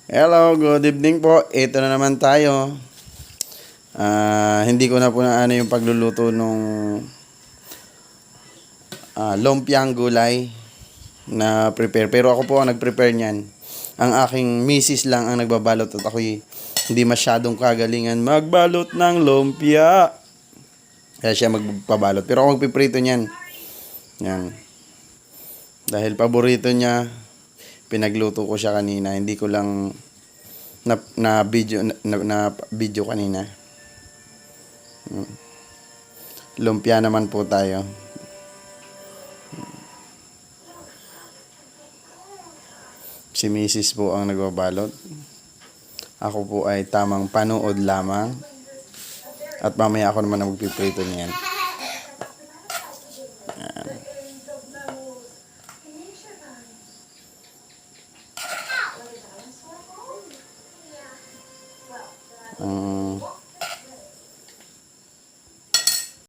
Hello, good evening po. Ito na naman tayo. Hindi ko na po na ano yung pagluluto nung lumpiang gulay na prepare. Pero ako po ang nag-prepare niyan. Ang aking misis lang ang nagbabalot at ako'y hindi masyadong kagalingan magbalot ng lumpia. Kaya siya magpabalot. Pero ako magpiprito niyan. Yan. Dahil paborito niya, pinagluto ko siya kanina. Hindi ko lang na video kanina. Lumpia naman po tayo. Si Mrs. po ang nagbabalot. Ako po ay tamang panood lamang. At mamaya ako naman ang magpiprito niyan.